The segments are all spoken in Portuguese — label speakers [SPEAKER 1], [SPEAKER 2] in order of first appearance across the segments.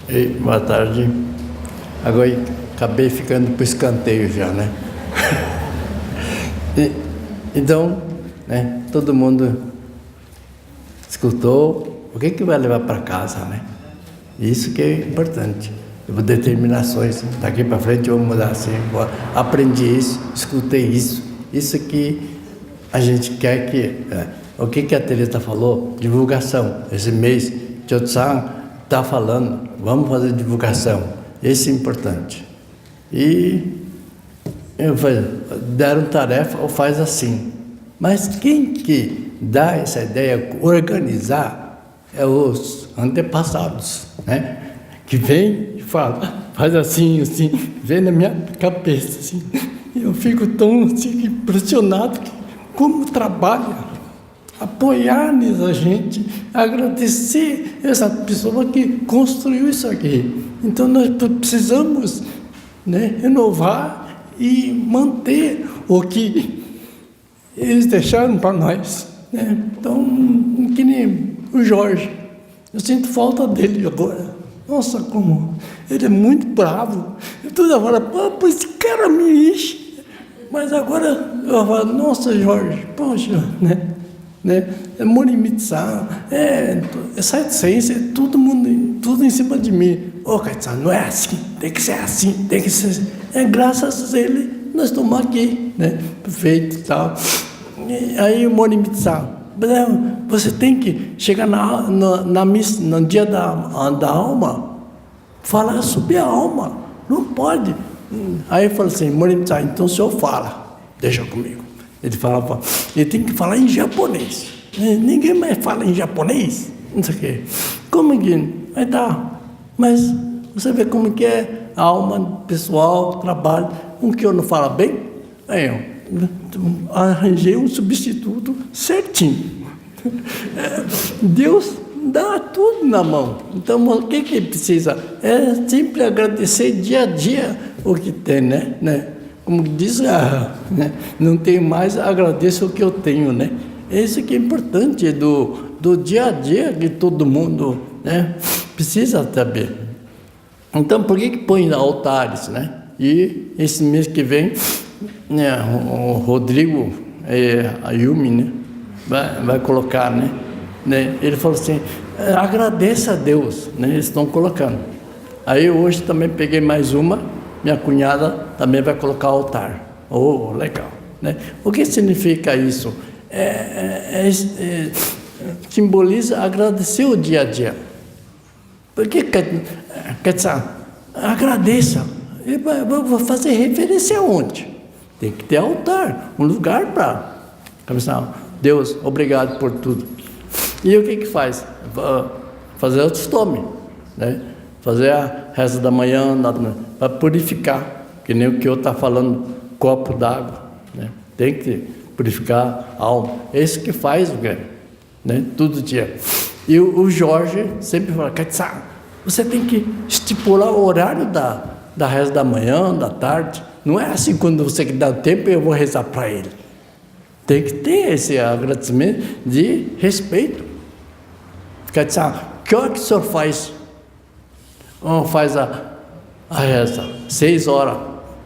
[SPEAKER 1] Ei, boa tarde. Agora acabei ficando para o escanteio já, né? Então, né, todo mundo escutou o que vai levar para casa, né? Isso que é importante. Determinações. Daqui para frente eu vou mudar assim. Aprendi isso, escutei isso. Isso que a gente quer que... o que a Teresa falou? Divulgação. Esse mês, Chotsang está falando, vamos fazer divulgação. Esse é importante. E deram tarefa, ou faz assim. Mas quem que dá essa ideia, organizar, é os antepassados, né? Que vem e fala, faz assim, assim, vem na minha cabeça, assim. E eu fico tão assim, impressionado que como trabalha, apoiar nessa gente, agradecer essa pessoa que construiu isso aqui. Então nós precisamos, né, renovar e manter o que eles deixaram para nós, né? Então, que nem o Jorge, eu sinto falta dele agora. Nossa, como ele é muito bravo. Eu toda hora, pô, esse cara me enche. Mas agora eu falo, nossa, Jorge, poxa, né? É Morimitzá, é ciência, todo mundo, tudo em cima de mim. Kaitsan, não é assim, tem que ser assim, tem que ser assim. Graças a ele, nós estamos aqui, né? Perfeito e tal. E aí o Morimitzá, você tem que chegar na missa, no dia da alma, falar sobre a alma, não pode. Aí eu falo assim, Morimitzá, então o senhor fala, deixa comigo. Ele falava, ele tem que falar em japonês. Ninguém mais fala em japonês, não sei o quê. Como que? Aí tá, mas você vê como que é a alma pessoal, trabalho, um que eu não falo bem, aí eu arranjei um substituto certinho. Deus dá tudo na mão. Então, o que precisa? É sempre agradecer dia a dia o que tem, né? Como diz, né? Não tenho mais, agradeço o que eu tenho, né? Isso que é importante do dia a dia que todo mundo, né, precisa saber. Então, por que põe altares, né? E esse mês que vem, né, o Rodrigo Ayumi, né, vai colocar, né? Ele falou assim, agradeça a Deus, né? Eles estão colocando. Aí hoje também peguei mais uma, minha cunhada também vai colocar altar. Oh, legal, né? O que significa isso? Simboliza agradecer o dia a dia. Porque, quer dizer, agradeça. Eu vou fazer referência aonde? Tem que ter altar, um lugar para Deus, obrigado por tudo. E o que faz? Fazer o tostome, né? Fazer a reza da manhã, para purificar, que nem o que eu está falando, copo d'água, né? Tem que purificar a alma. É isso que faz o que, né? Todo dia. E o Jorge sempre fala, Kaitsan, você tem que estipular o horário da reza da manhã, da tarde. Não é assim quando você dá tempo eu vou rezar para ele. Tem que ter esse agradecimento de respeito. Kaitsan, que hora que o senhor faz? Faz a reza? 6 horas.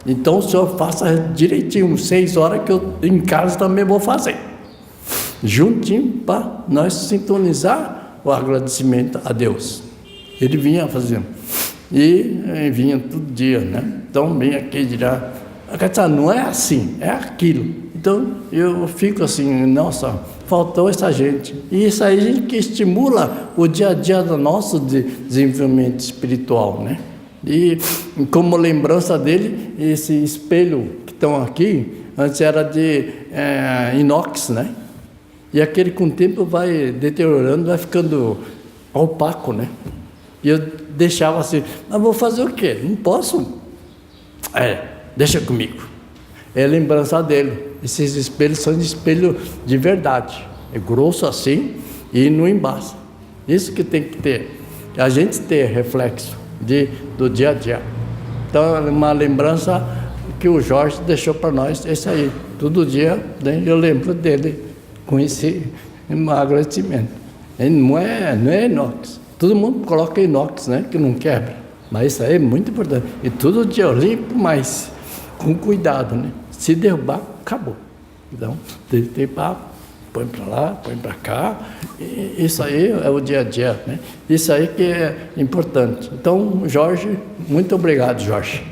[SPEAKER 1] Então o senhor faça direitinho, 6 horas que eu em casa também vou fazer. Juntinho para nós sintonizar o agradecimento a Deus. Ele vinha fazendo. E vinha todo dia, né? Então vem aqui dirá, não é assim, é aquilo. Então eu fico assim, nossa, faltou essa gente. E isso aí a gente que estimula o dia a dia do nosso desenvolvimento espiritual, né? E como lembrança dele, esse espelho que estão aqui, antes era de inox, né? E aquele com o tempo vai deteriorando, vai ficando opaco, né? E eu deixava assim, mas vou fazer o quê? Não posso. Deixa comigo. É lembrança dele. Esses espelhos são de espelho de verdade. É grosso assim e não embaça. Isso que tem que ter. A gente ter reflexo do dia a dia. Então, é uma lembrança que o Jorge deixou para nós. Esse aí. Todo dia, né, eu lembro dele com esse agradecimento. Ele não é inox. Todo mundo coloca inox, né? Que não quebra. Mas isso aí é muito importante. E todo dia eu limpo, mas com cuidado, né? Se derrubar, acabou. Então, tem que põe para lá, põe para cá. E isso aí é o dia a dia, né? Isso aí que é importante. Então, Jorge, muito obrigado, Jorge.